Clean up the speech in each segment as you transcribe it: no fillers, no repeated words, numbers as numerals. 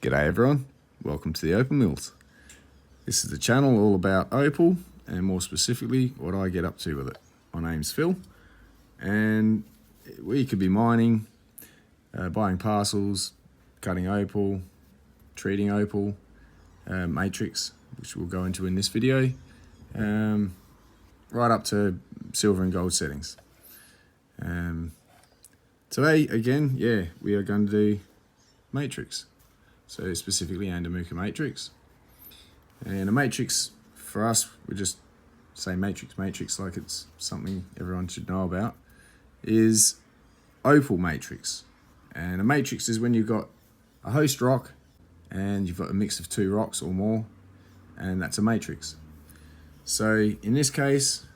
G'day everyone, welcome to the Opal Mills. This is the channel all about opal and more specifically what I get up to with it. My name's Phil and we could be mining, buying parcels, cutting opal, treating opal, matrix, which we'll go into in this video, right up to silver and gold settings. Today again, we are going to do matrix. So specifically Andamooka matrix. And a matrix, for us, we just say matrix like it's something everyone should know about, is opal matrix. And a matrix is when you've got a host rock and you've got a mix of two rocks or more, and that's a matrix. So in this case,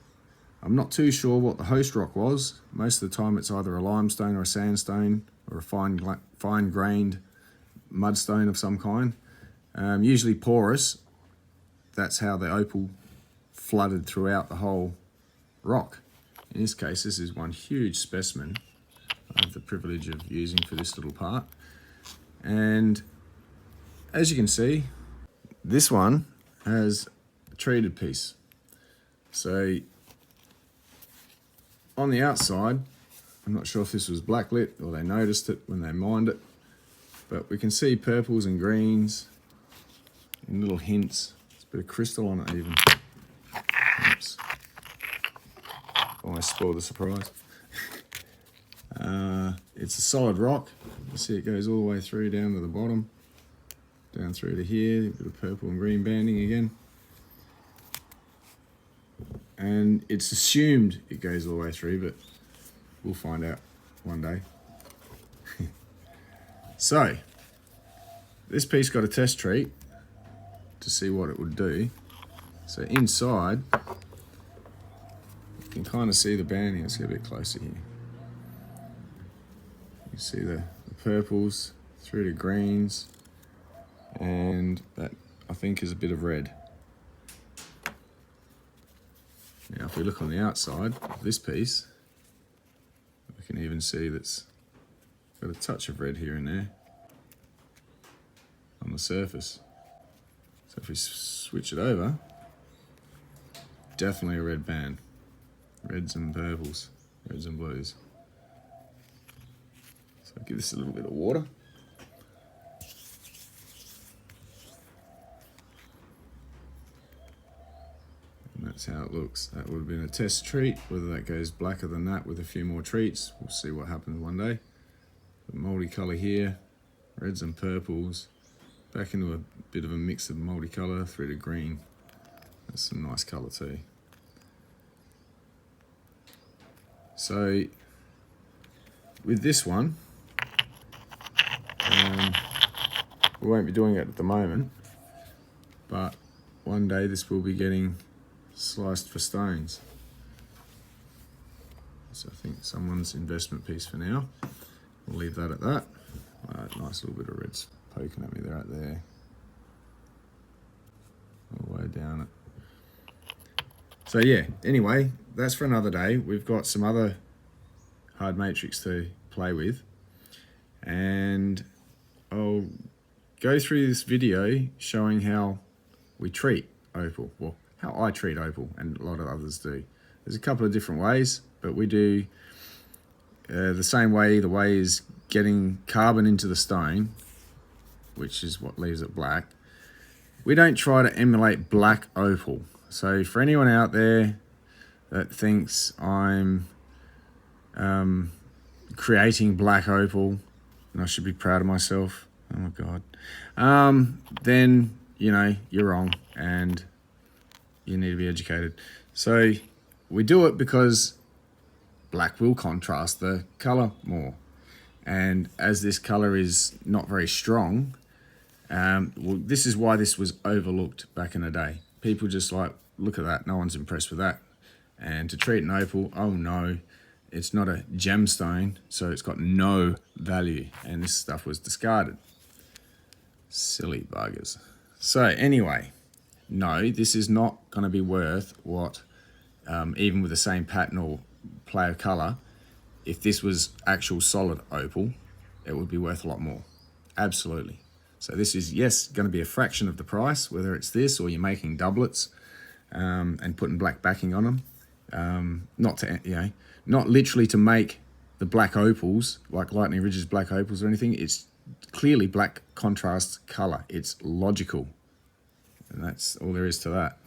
I'm not too sure what the host rock was. Most of the time it's either a limestone or a sandstone or a fine-grained mudstone of some kind, usually porous. That's how the opal flooded throughout the whole rock. In this case, this is one huge specimen I have the privilege of using for this little part. And as you can see, this one has a treated piece. So on the outside, I'm not sure if this was blacklit or they noticed it when they mined it, but we can see purples and greens and little hints. There's a bit of crystal on it even. Oops. Almost spoiled the surprise. It's a solid rock. You see it goes all the way through down to the bottom, down through to here, a bit of purple and green banding again. And it's assumed it goes all the way through, but we'll find out one day. So, this piece got a test treat to see what it would do. So inside, you can kind of see the banding. Let's get a bit closer here. You see the purples through to greens, and that I think is a bit of red. Now if we look on the outside of this piece, we can even see that's got a touch of red here and there on the surface. So if we switch it over, definitely a red band. Reds and purples, reds and blues. So I'll give this a little bit of water. And that's how it looks. That would have been a test treat. Whether that goes blacker than that with a few more treats, we'll see what happens one day. The multicolour here, reds and purples, back into a bit of a mix of multicolour through to green. That's some nice colour too. So with this one, we won't be doing it at the moment, but one day this will be getting sliced for stones. So I think someone's investment piece for now. We'll leave that at that. Nice little bit of red's poking at me there, right there. All the way down it. So yeah, anyway, that's for another day. We've got some other hard matrix to play with, and I'll go through this video showing how we treat opal. Well, how I treat opal, and a lot of others do. There's a couple of different ways, but we do the same way. The way is getting carbon into the stone, which is what leaves it black. We don't try to emulate black opal. So for anyone out there that thinks I'm creating black opal and I should be proud of myself, oh my God, then, you know, you're wrong and you need to be educated. So we do it because black will contrast the color more. And as this color is not very strong, well, this is why this was overlooked back in the day. People just like, look at that, no one's impressed with that. And to treat an opal, oh no, it's not a gemstone, so it's got no value. And this stuff was discarded. Silly buggers. So anyway, no, this is not going to be worth what, even with the same pattern or play of color, if this was actual solid opal, it would be worth a lot more. Absolutely. So this is, yes, going to be a fraction of the price, whether it's this or you're making doublets and putting black backing on them. Not to, you know, not literally to make the black opals, like Lightning Ridge's black opals or anything. It's clearly black contrast color. It's logical. And that's all there is to that.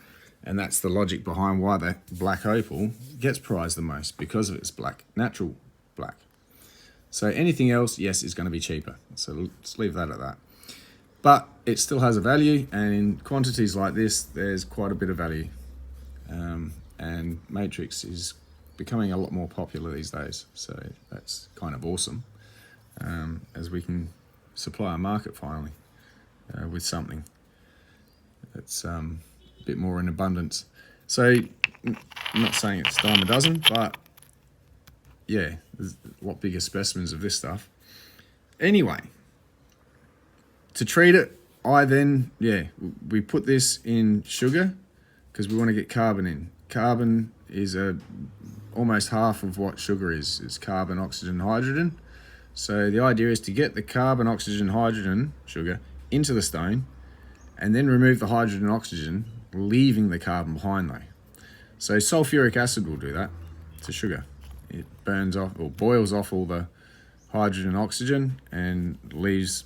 And that's the logic behind why the black opal gets prized the most, because of its black, natural black. So anything else, yes, is going to be cheaper. So let's leave that at that. But it still has a value, and in quantities like this, there's quite a bit of value. And matrix is becoming a lot more popular these days. So that's kind of awesome, as we can supply a market finally with something that's a bit more in abundance. So I'm not saying it's a dime a dozen, but yeah, there's a lot bigger specimens of this stuff. Anyway, to treat it, we put this in sugar because we want to get carbon in. Carbon is almost half of what sugar is. It's carbon, oxygen, hydrogen. So the idea is to get the carbon, oxygen, hydrogen, sugar, into the stone, and then remove the hydrogen and oxygen, leaving the carbon behind though. So sulfuric acid will do that to sugar. It burns off or boils off all the hydrogen and oxygen and leaves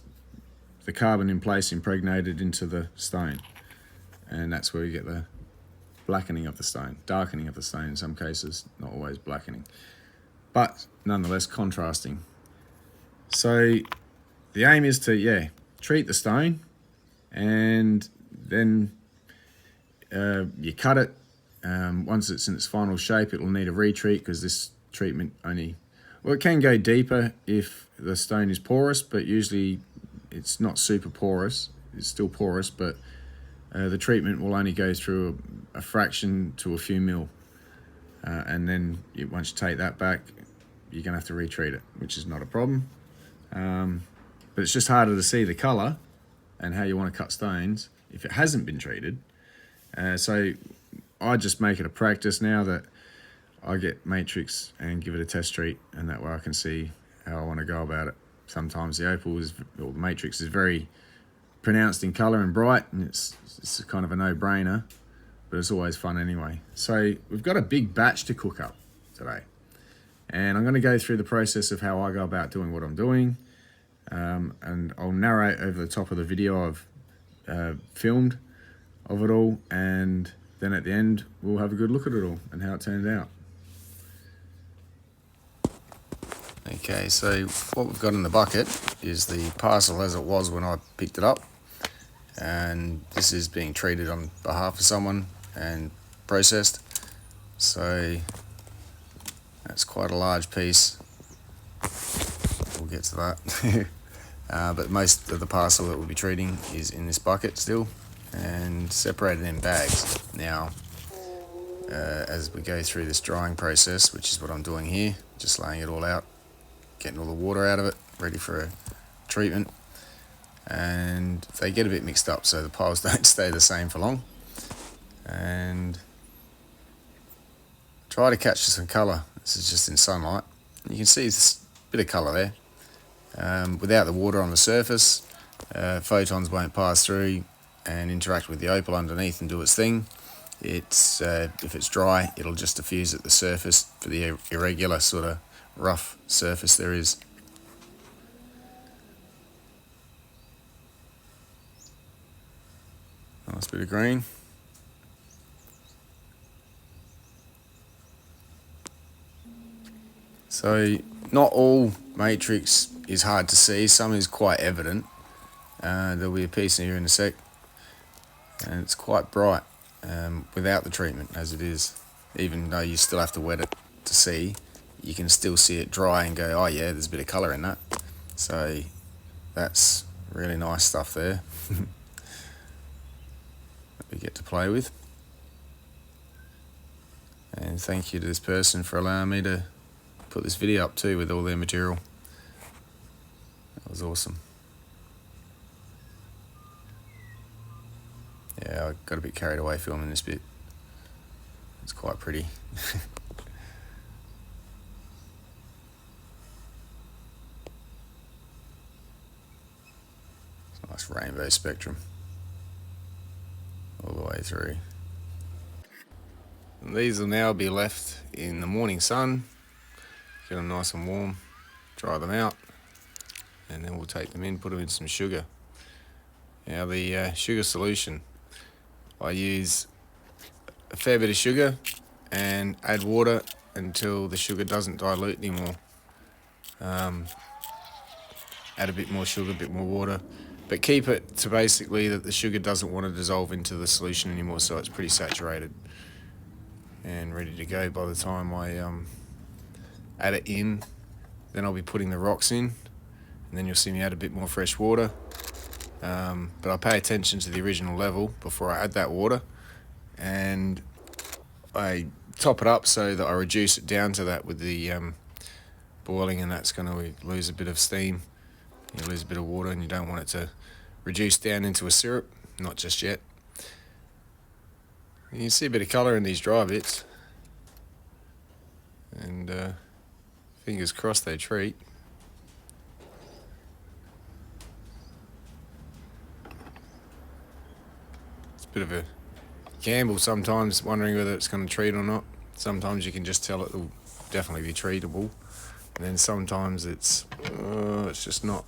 the carbon in place, impregnated into the stone. And that's where you get the blackening of the stone, darkening of the stone in some cases, not always blackening, but nonetheless contrasting. So the aim is to, treat the stone, and then you cut it. Once it's in its final shape, it will need a retreat, because this treatment it can go deeper if the stone is porous, but usually it's not super porous. It's still porous, but the treatment will only go through a fraction to a few mil. And then once you take that back, you're going to have to retreat it, which is not a problem. But it's just harder to see the colour and how you want to cut stones if it hasn't been treated. So I just make it a practice now that I get matrix and give it a test treat, and that way I can see how I want to go about it. Sometimes the opal or the matrix is very pronounced in colour and bright, and it's kind of a no-brainer, but it's always fun anyway. So we've got a big batch to cook up today, and I'm going to go through the process of how I go about doing what I'm doing, and I'll narrate over the top of the video I've filmed of it all, and then at the end we'll have a good look at it all and how it turned out. Okay, so what we've got in the bucket is the parcel as it was when I picked it up, and this is being treated on behalf of someone and processed. So that's quite a large piece. We'll get to that. But most of the parcel that we'll be treating is in this bucket still, and separated in bags. Now, as we go through this drying process, which is what I'm doing here, just laying it all out, getting all the water out of it, ready for a treatment. And they get a bit mixed up, so the piles don't stay the same for long. And try to catch some colour. This is just in sunlight. You can see this bit of colour there. Without the water on the surface, photons won't pass through and interact with the opal underneath and do its thing. It's if it's dry, it'll just diffuse at the surface for the irregular sort of rough surface there is. Nice bit of green. So not all matrix is hard to see, some is quite evident. There'll be a piece here in a sec, and it's quite bright without the treatment as it is. Even though you still have to wet it to see, you can still see it dry and go, oh yeah, there's a bit of colour in that. So that's really nice stuff there that we get to play with. And thank you to this person for allowing me to put this video up too with all their material. That was awesome. Yeah, I got a bit carried away filming this bit. It's quite pretty. Nice rainbow spectrum all the way through. And these will now be left in the morning sun, get them nice and warm, dry them out, and then we'll take them in, put them in some sugar. Now the sugar solution, I use a fair bit of sugar and add water until the sugar doesn't dilute anymore. Add a bit more sugar, a bit more water, but keep it to basically that the sugar doesn't want to dissolve into the solution anymore, so it's pretty saturated and ready to go by the time I add it in. Then I'll be putting the rocks in, and then you'll see me add a bit more fresh water, but I pay attention to the original level before I add that water, and I top it up so that I reduce it down to that with the boiling, and that's going to lose a bit of steam. You lose a bit of water, and you don't want it to reduce down into a syrup, not just yet. You can see a bit of colour in these dry bits, and fingers crossed they treat. It's a bit of a gamble sometimes, wondering whether it's going to treat or not. Sometimes you can just tell it will definitely be treatable, and then sometimes it's just not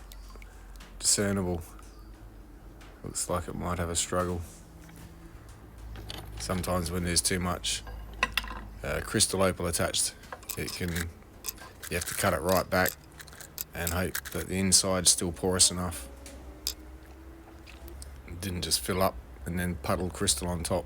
discernible. Looks like it might have a struggle. Sometimes when there's too much crystal opal attached, you have to cut it right back and hope that the inside's still porous enough. It didn't just fill up and then puddle crystal on top.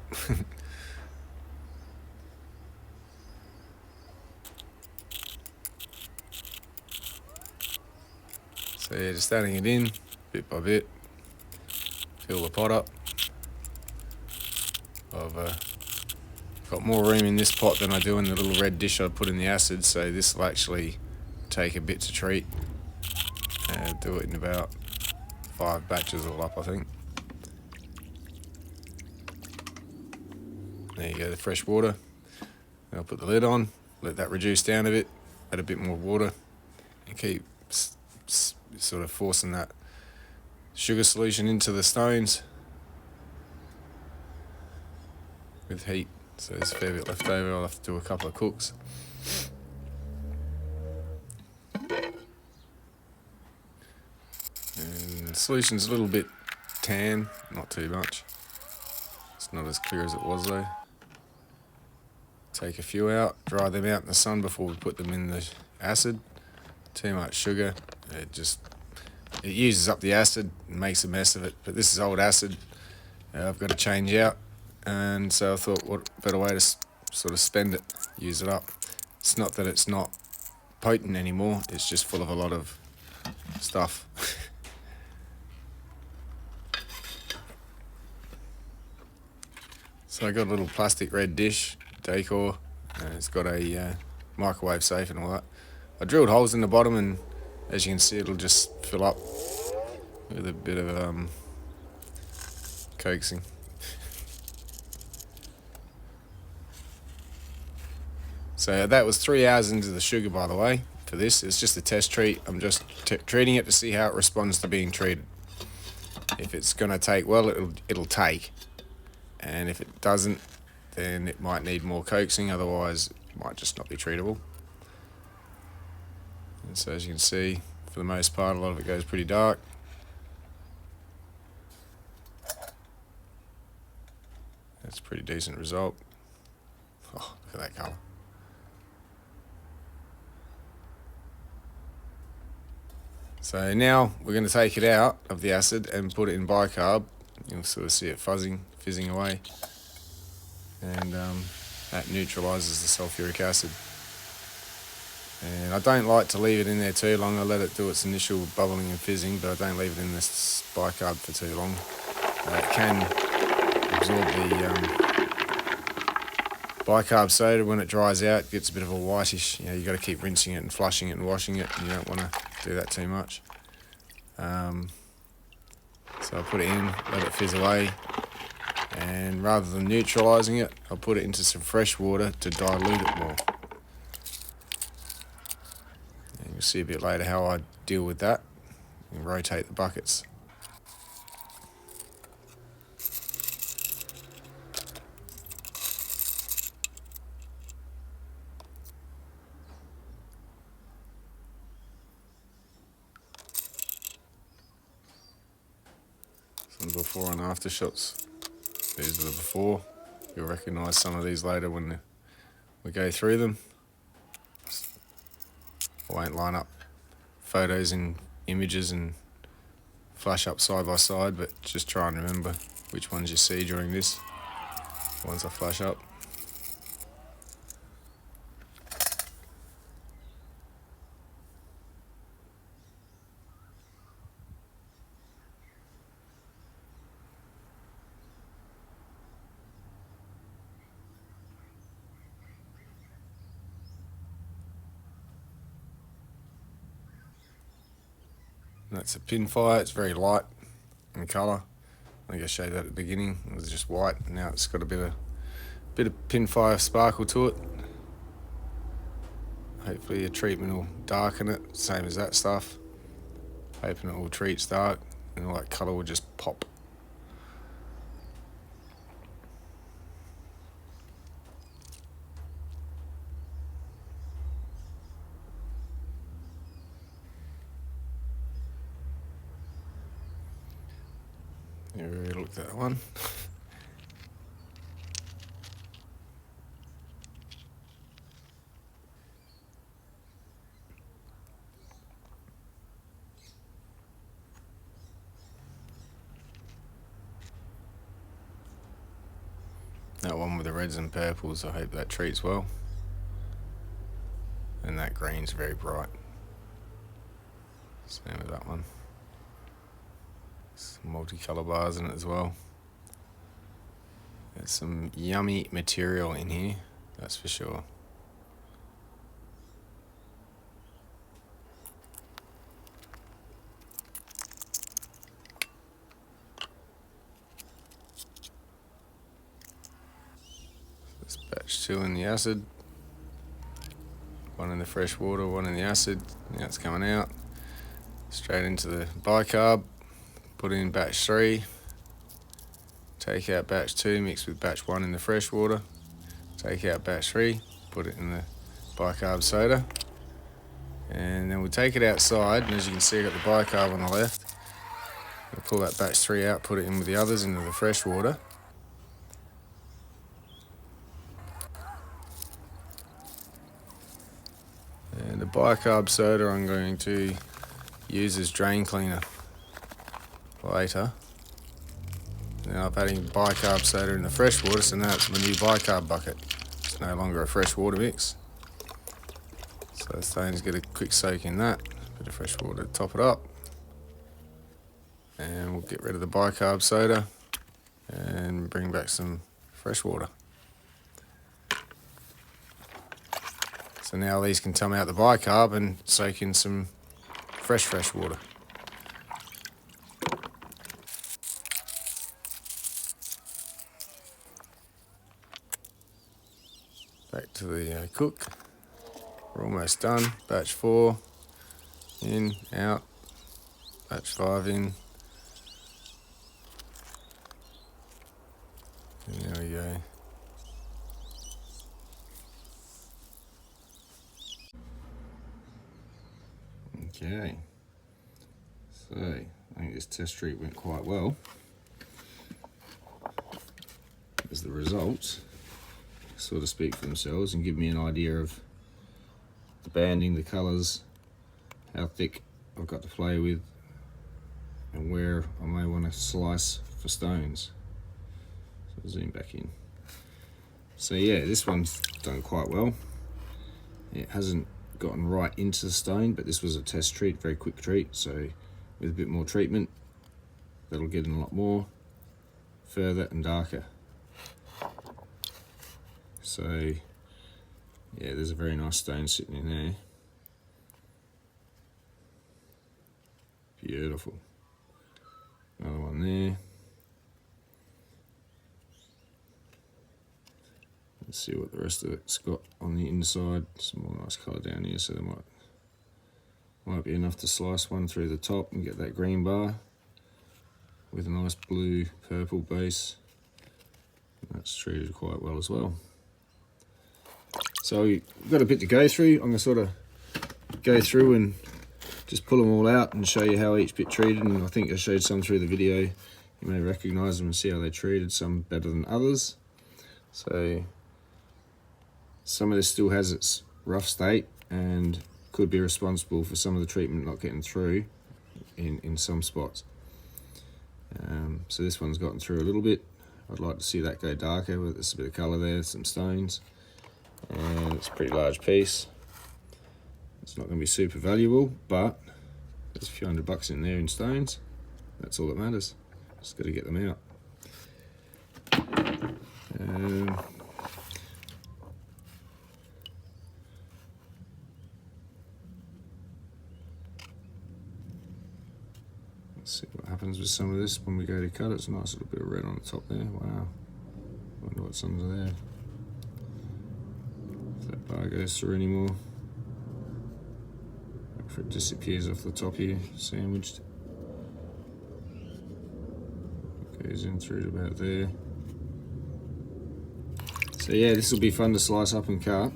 So yeah, just adding it in bit by bit. Fill the pot up. I've got more room in this pot than I do in the little red dish I put in the acid, so this will actually take a bit to treat. Do it in about 5 batches all up, I think. There you go, the fresh water. Then I'll put the lid on, let that reduce down a bit, add a bit more water, and keep sort of forcing that sugar solution into the stones with heat. So there's a fair bit left over. I'll have to do a couple of cooks. And the solution's a little bit tan, not too much. It's not as clear as it was though. Take a few out, dry them out in the sun before we put them in the acid. Too much sugar, it uses up the acid and makes a mess of it. But this is old acid I've got to change out, and so I thought what better way to sort of spend it, use it up. It's not that it's not potent anymore, it's just full of a lot of stuff. So I got a little plastic red dish, decor, and it's got a microwave safe and all that. I drilled holes in the bottom, and as you can see it'll just fill up with a bit of coaxing. So that was 3 hours into the sugar, by the way, for this. It's just a test treat. I'm just treating it to see how it responds to being treated. If it's going to take well, it'll take. And if it doesn't, then it might need more coaxing, otherwise it might just not be treatable. And so as you can see, for the most part, a lot of it goes pretty dark. That's a pretty decent result. Oh, look at that colour. So now we're going to take it out of the acid and put it in bicarb. You'll sort of see it fizzing away. And that neutralizes the sulfuric acid. And I don't like to leave it in there too long. I let it do its initial bubbling and fizzing, but I don't leave it in this bicarb for too long. It can absorb the bicarb soda. When it dries out, it gets a bit of a whitish. You got to keep rinsing it and flushing it and washing it. You don't want to do that too much. So I'll put it in, let it fizz away, and rather than neutralizing it, I'll put it into some fresh water to dilute it more. And you'll see a bit later how I deal with that and rotate the buckets. before and after shots. These are the before. You'll recognise some of these later when we go through them. I won't line up photos and images and flash up side by side, but just try and remember which ones you see during this, once I flash up. And that's a pinfire. It's very light in colour. I think I showed that at the beginning. It was just white. Now it's got a bit of pinfire sparkle to it. Hopefully a treatment will darken it, same as that stuff. Hoping it will treat dark and all that colour will just pop. Yeah, we already looked at that one. That one with the reds and purples, I hope that treats well. And that green's very bright. Same with that one. Some multicolour bars in it as well. There's some yummy material in here, that's for sure. That's batch 2 in the acid. One in the fresh water, one in the acid. Now it's coming out. Straight into the bicarb. Put in batch 3. Take out batch 2, mix with batch 1 in the fresh water. Take out batch 3, put it in the bicarb soda. And then we'll take it outside, and as you can see, I've got the bicarb on the left. We'll pull that batch 3 out, put it in with the others into the fresh water. And the bicarb soda I'm going to use as drain cleaner later. Now I'm adding bicarb soda in the fresh water, so now it's my new bicarb bucket. It's no longer a fresh water mix. So the stones get a quick soak in that. Bit of fresh water to top it up. And we'll get rid of the bicarb soda and bring back some fresh water. So now these can come out the bicarb and soak in some fresh water. Back to the cook. We're almost done. Batch 4 in, out. Batch 5 in. And there we go. Okay. So, I think this test treat went quite well. As the results sort of speak for themselves and give me an idea of the banding, the colours, how thick I've got to play with, and where I may want to slice for stones. So I'll zoom back in. So yeah, this one's done quite well. It hasn't gotten right into the stone, but this was a test treat, very quick treat, so with a bit more treatment that'll get in a lot more, further and darker. So yeah, there's a very nice stone sitting in there. Beautiful. Another one there. Let's see what the rest of it's got on the inside. Some more nice colour down here, so there might be enough to slice one through the top and get that green bar with a nice blue purple base. And that's treated quite well as well. So we've got a bit to go through. I'm going to sort of go through and just pull them all out and show you how each bit treated, and I think I showed some through the video You may recognise them and see how they're treated, some better than others. So some of this still has its rough state and could be responsible for some of the treatment not getting through in some spots. So this one's gotten through a little bit. I'd like to see that go darker, but there's a bit of colour there, some stones, and it's a pretty large piece. It's not going to be super valuable, but there's a few $100 in there in stones. That's all that matters. Just got to get them out. Let's see what happens with some of this when we go to cut it. It's a nice little bit of red on the top there. Wow. Wonder what's under there. If that bar goes through anymore. If it disappears off the top here, sandwiched. Goes in through to about there. So yeah, this will be fun to slice up and cut.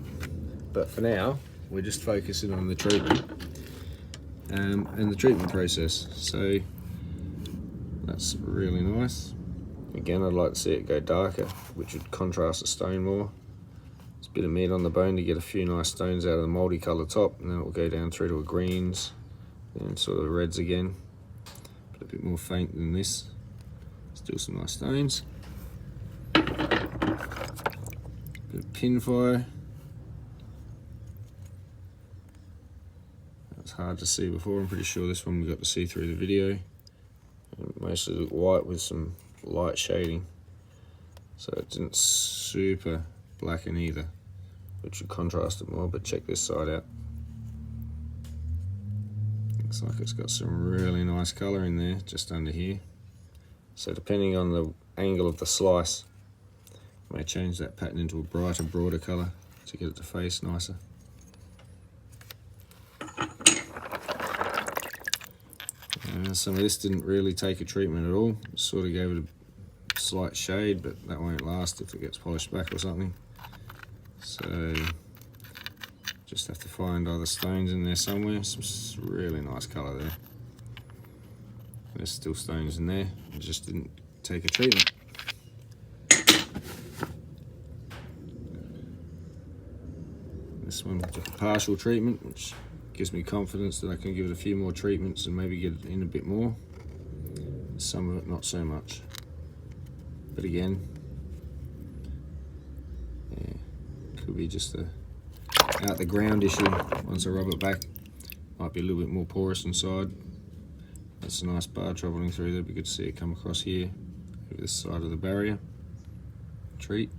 But for now, we're just focusing on the treatment and the treatment process. So that's really nice. Again, I'd like to see it go darker, which would contrast the stone more. It's a bit of meat on the bone to get a few nice stones out of the multicolour top, and then it will go down through to a greens, and sort of reds again, but a bit more faint than this. Still some nice stones. Bit of pin fire. That was hard to see before. I'm pretty sure this one we got to see through the video. It mostly looked white with some light shading, so it didn't super blacken either, which would contrast it more. But check this side out. Looks like it's got some really nice colour in there just under here. So depending on the angle of the slice, I may change that pattern into a brighter, broader colour to get it to face nicer. Some of this didn't really take a treatment at all. Sort of gave it a slight shade, but that won't last if it gets polished back or something. So just have to find other stones in there somewhere. Some really nice colour there. There's still stones in there. It just didn't take a treatment. This one took a partial treatment, which gives me confidence that I can give it a few more treatments and maybe get it in a bit more. Some of it not so much. But again, yeah, could be just a out the ground issue. Once I rub it back, might be a little bit more porous inside. That's a nice bar travelling through there. Be good to see it come across here, over this side of the barrier. Treat.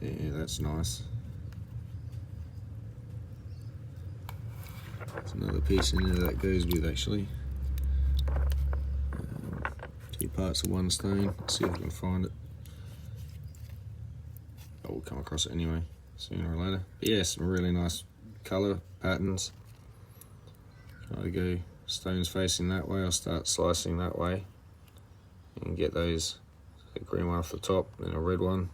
Yeah, that's nice. There's another piece in there that goes with actually. Two parts of one stone. Let's see if I can find it. Oh, we'll come across it anyway, sooner or later. But yeah, some really nice colour patterns. I go stones facing that way, I'll start slicing that way and get those, a green one off the top, then a red one,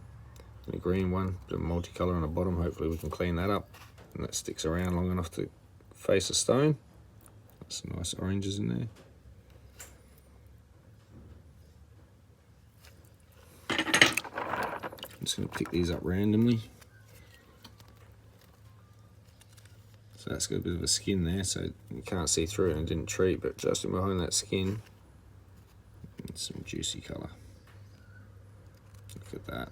and a green one, bit of multicolour on the bottom. Hopefully we can clean that up and that sticks around long enough to face a stone. Got some nice oranges in there. I'm just going to pick these up randomly. So that's got a bit of a skin there, so you can't see through it and didn't treat, but just in behind that skin, it's some juicy colour. Look at that.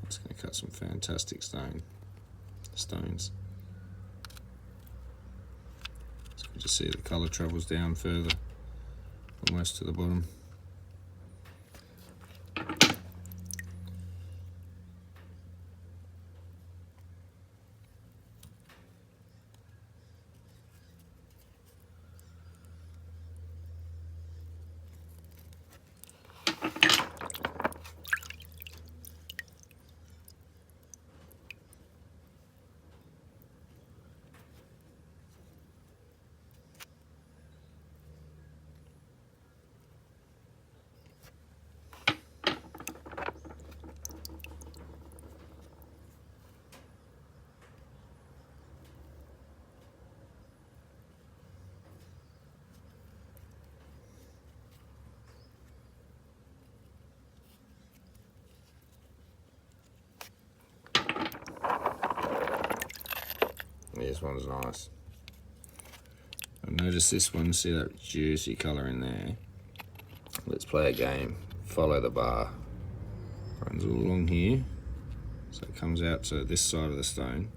It's going to cut some fantastic stones. It's good to see the colour travels down further, almost to the bottom. this one's nice. I noticed this one, see that juicy colour in there? Let's play a game. Follow the bar. Runs all along here. So it comes out to this side of the stone.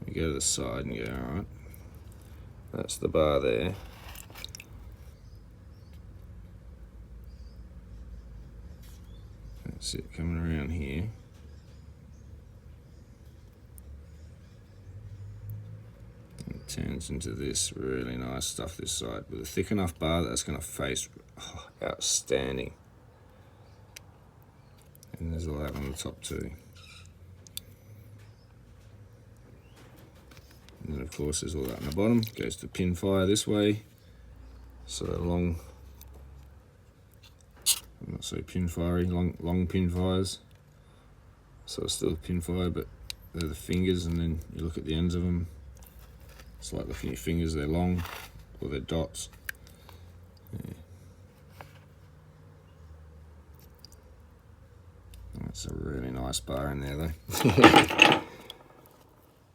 We go to the side and go, alright. That's the bar there. That's it, coming around here. And it turns into this really nice stuff this side with a thick enough bar that's going to face outstanding. And there's all that on the top too. And then of course there's all that on the bottom. Goes to pin fire this way. So long, I'm not so pin fiery, long pin fires. So it's still pin fire, but they're the fingers, and then you look at the ends of them. It's like looking at your fingers, they're long, or they're dots. Yeah. That's a really nice bar in there though.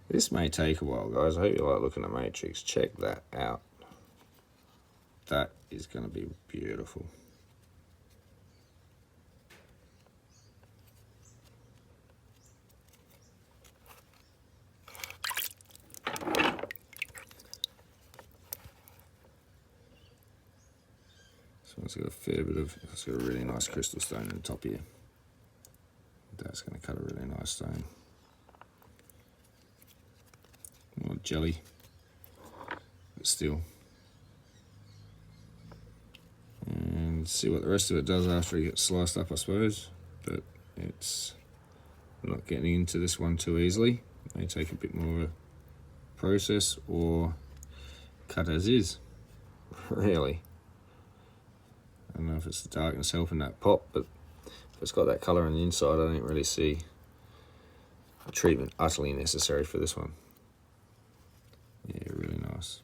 This may take a while, guys. I hope you like looking at Matrix. Check that out. That is going to be beautiful. So it's got a fair bit of, it's got a really nice crystal stone in the top here. That's going to cut a really nice stone. More jelly, but still. And see what the rest of it does after it gets sliced up, I suppose. But it's not getting into this one too easily. It may take a bit more of a process, or cut as is. Really. I don't know if it's the darkness helping that pop, but if it's got that colour on the inside, I don't really see a treatment utterly necessary for this one. Yeah, really nice.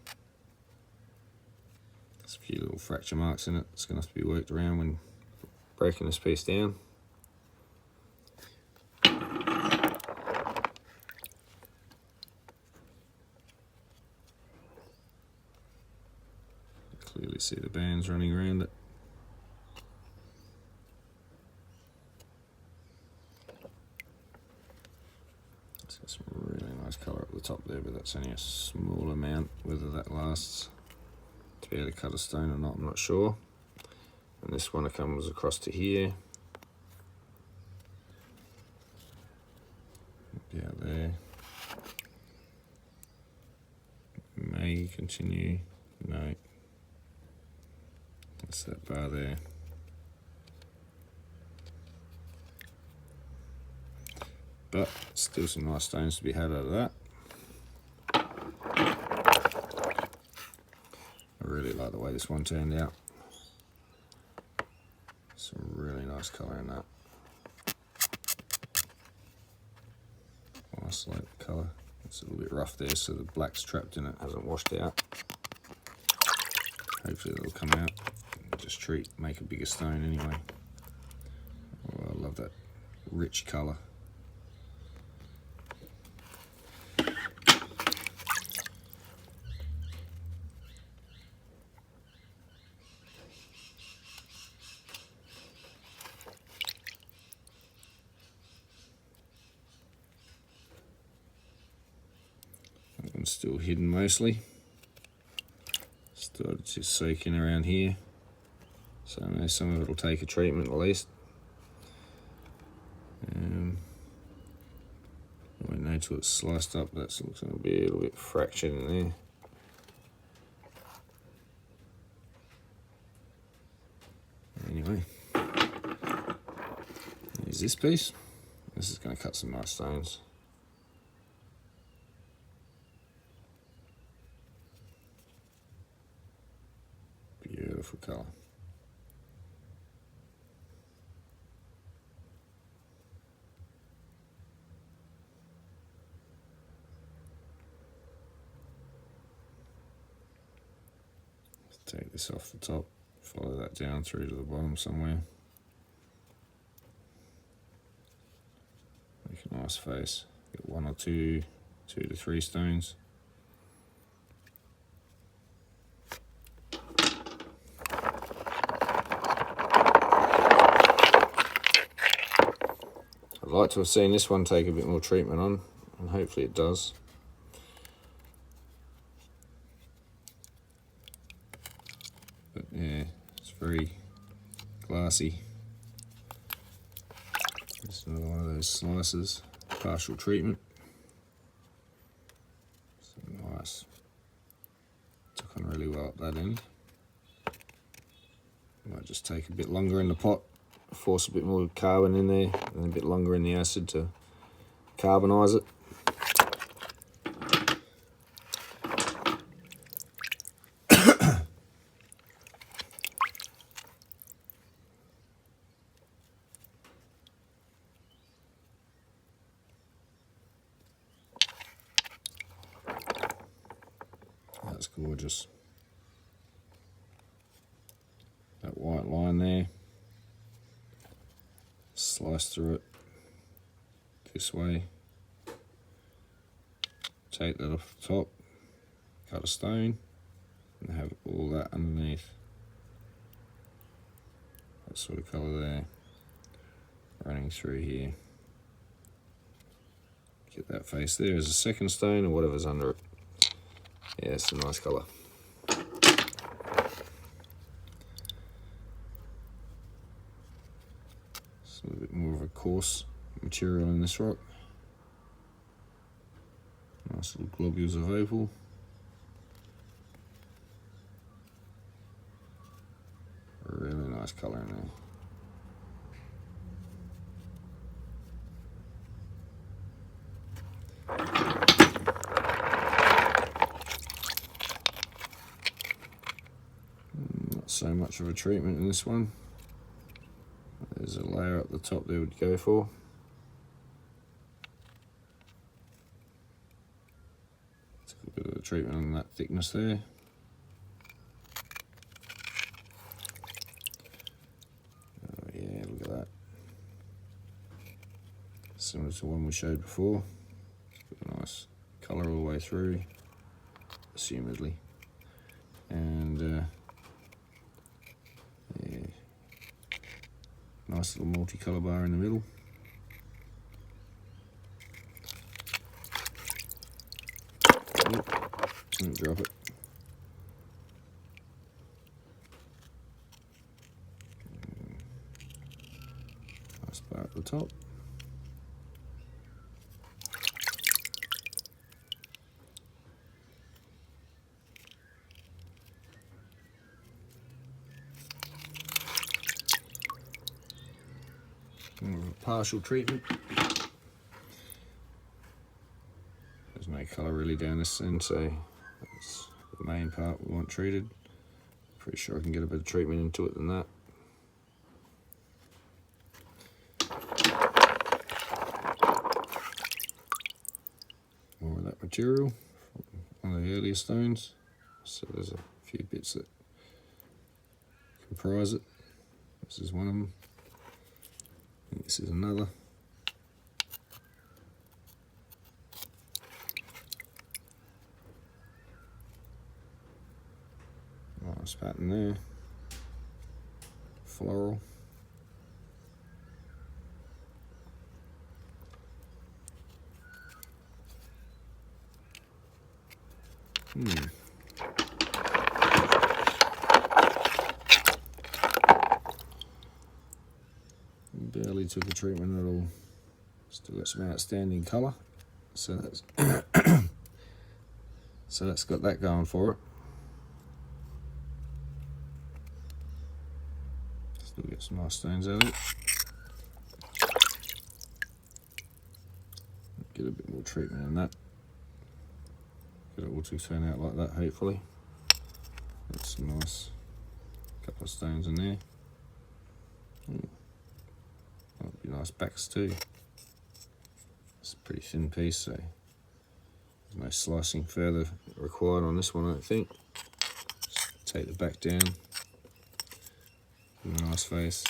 There's a few little fracture marks in it. It's going to have to be worked around when breaking this piece down. Clearly see the bands running around it. It's got some really nice colour up the top there, but that's only a small amount. Whether that lasts to be able to cut a stone or not, I'm not sure. And this one comes across to here. Be out there. May continue. No. That's that bar there. But still some nice stones to be had out of that. I really like the way this one turned out. Some really nice colour in that. Nice light colour. It's a little bit rough there, so the black's trapped in it, hasn't washed out. Hopefully it'll come out. Just make a bigger stone anyway. Oh, I love that rich colour. That one's still hidden mostly. Started to soak in around here. So I know some of it will take a treatment at least. I won't know till it's sliced up. That looks like a little bit fractured in there. Anyway, here's this piece. This is going to cut some nice stones. Beautiful colour. Take this off the top, follow that down through to the bottom somewhere. Make a nice face. Get one or two 2 to 3 stones. I'd like to have seen this one take a bit more treatment on, and hopefully it does. But yeah, it's very glassy. It's another one of those slices, partial treatment. So nice. Took on really well at that end. Might just take a bit longer in the pot, force a bit more carbon in there, and a bit longer in the acid to carbonise it. That's gorgeous. That white line there, slice through it this way, take that off the top, cut a stone, and have all that underneath. That sort of colour there, running through here. Get that face there as a second stone, or whatever's under it. Yeah, it's a nice colour. So a bit more of a coarse material in this rock. Nice little globules of opal. Really nice colour in there. Not so much of a treatment in this one. There's a layer at the top they would go for. It's a bit of a treatment on that thickness there. Oh yeah, look at that. Similar to the one we showed before. Nice colour all the way through, assumedly. And yeah, nice little multicolour bar in the middle. Don't drop it. Nice bar at the top. Partial treatment. There's no colour really down this end, so that's the main part we want treated. Pretty sure I can get a bit of treatment into it than that. More of that material from one of the earlier stones. So there's a few bits that comprise it. This is one of them. This is another. Nice pattern there. Floral. Barely took a treatment at all. Still got some outstanding colour. So that's so that's got that going for it. Still get some nice stones out of it. Get a bit more treatment in that. Get it all to turn out like that, hopefully. That's some nice couple of stones in there. Might be nice backs too. It's a pretty thin piece, so there's no slicing further required on this one, I don't think. Just take the back down. Give it a nice face.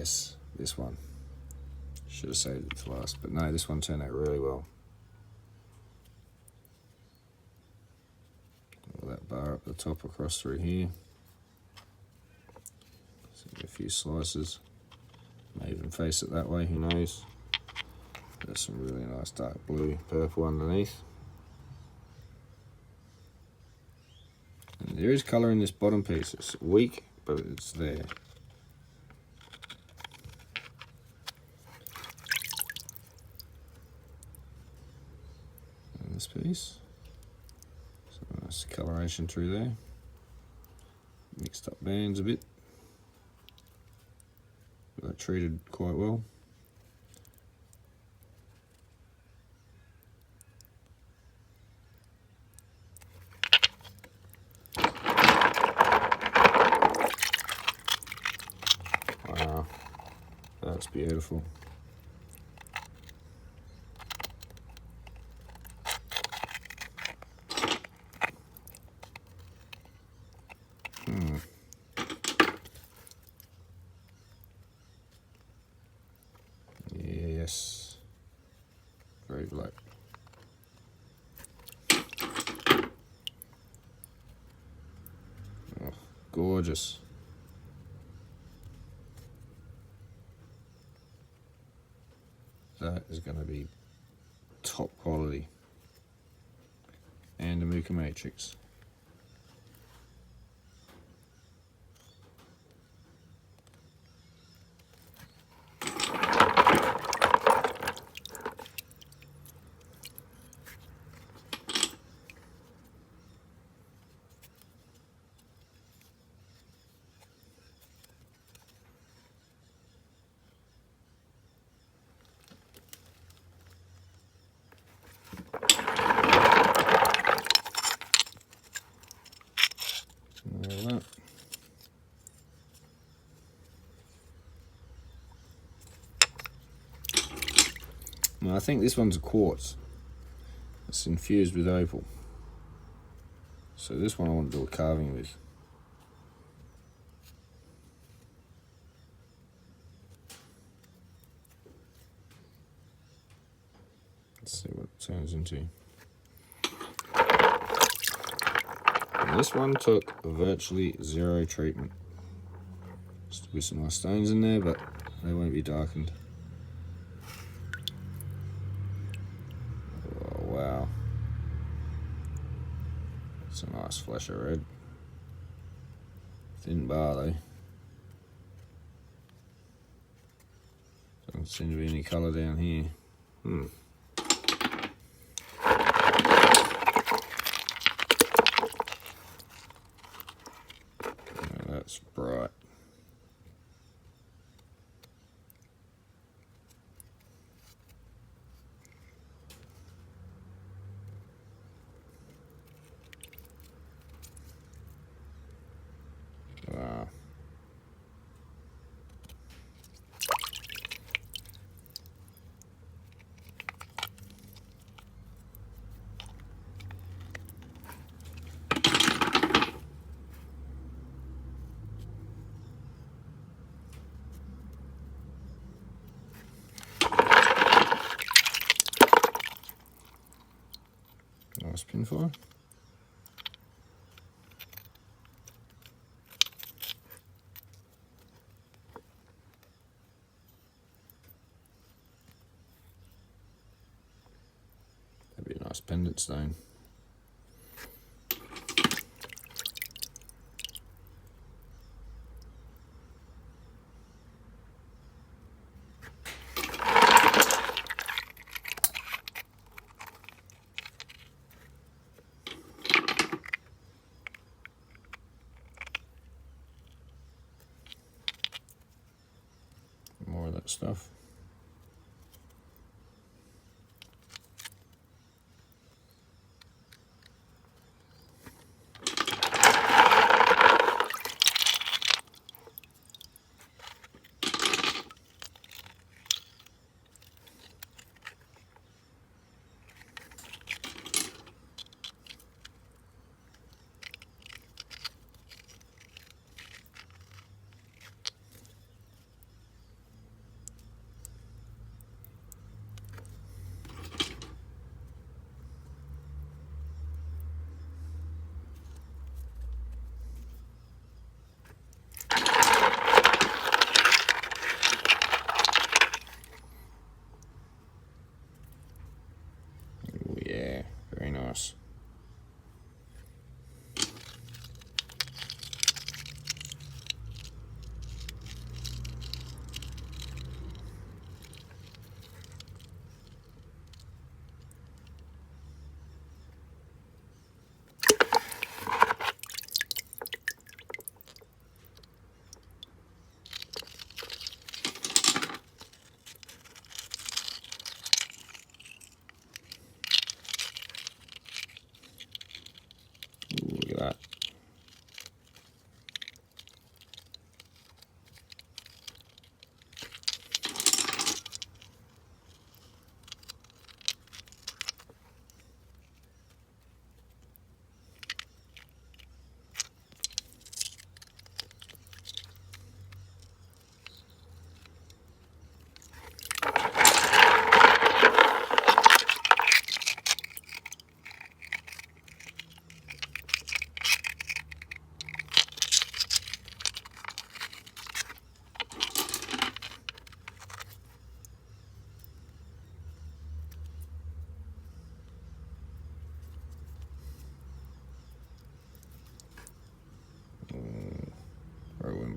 Yes, this one. Should have saved it for last, but no, this one turned out really well. All that bar up the top across through here. So a few slices. May even face it that way, who knows. There's some really nice dark blue, purple underneath. And there is colour in this bottom piece. It's weak, but it's there. And this piece. Some nice coloration through there. Mixed up bands a bit. But treated quite well. Wow, that's beautiful. Yes, very black. Oh, gorgeous. That is going to be top quality Andamooka matrix. That. Now I think this one's a quartz. It's infused with opal. So this one I want to do a carving with. Let's see what it turns into. And this one took virtually zero treatment. Still with some nice stones in there, but they won't be darkened. Oh wow. It's a nice flash of red. Thin bar though. Doesn't seem to be any colour down here. Oh, that's bright. Wow. Nice pinfire. That'd be a nice pendant stone. More of that stuff.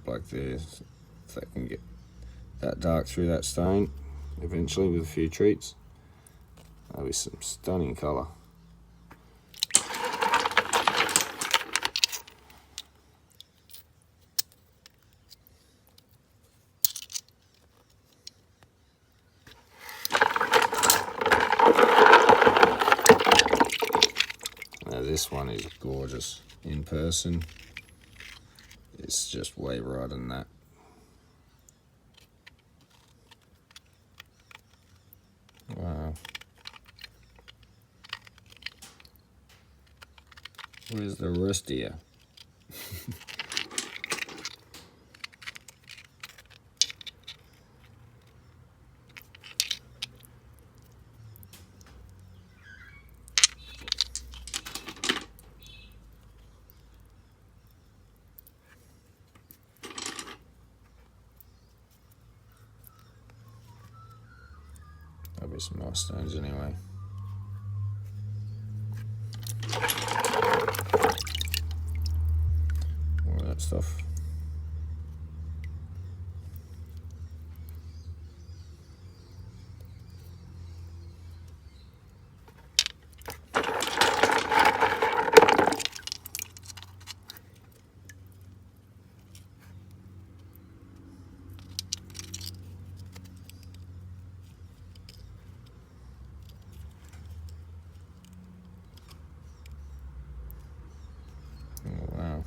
black there. If that can get that dark through that stone eventually with a few treats, that'll be some stunning colour. Now this one is gorgeous in person. It's just way brighter than that. Wow. Where's the rest here? There'll be some nice stones anyway. All that stuff. Oh, wow.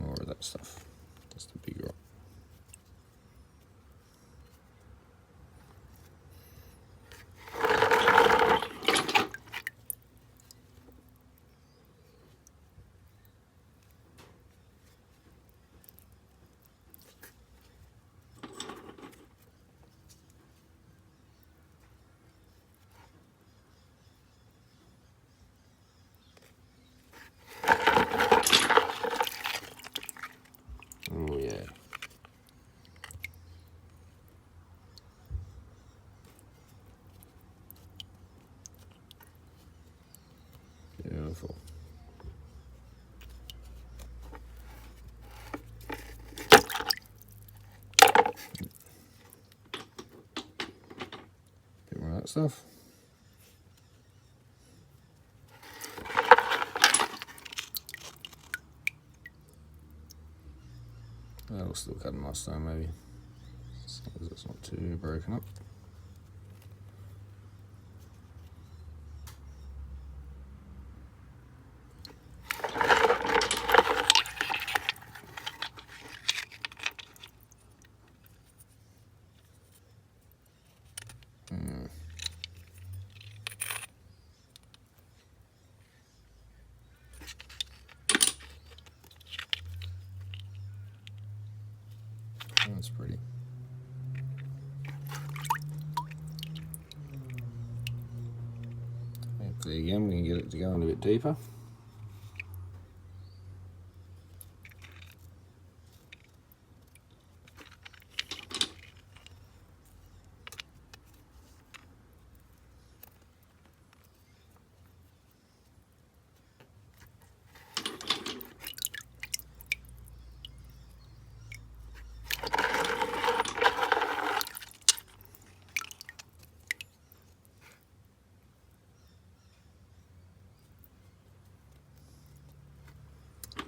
More of that stuff. That's the big rock. Oh yeah. Beautiful. Bit more of that stuff. That'll still cut in my stone maybe, as long as it's not too broken up. That's pretty. Hopefully again we can get it to go in a bit deeper.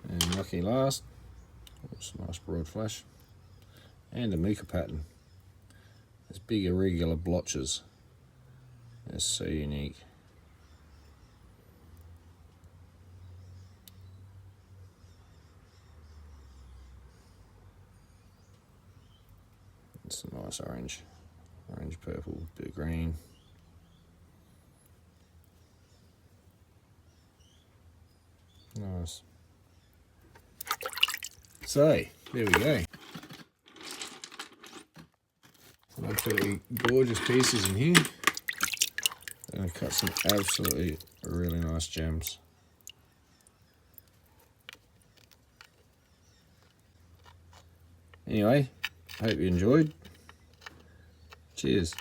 And lucky last, it's a nice broad flash, and a Andamooka pattern. There's big irregular blotches. It's so unique. It's a nice orange, purple, bit of green. Nice. So, there we go. Some absolutely gorgeous pieces in here. And I cut some absolutely really nice gems. Anyway, Hope you enjoyed. Cheers.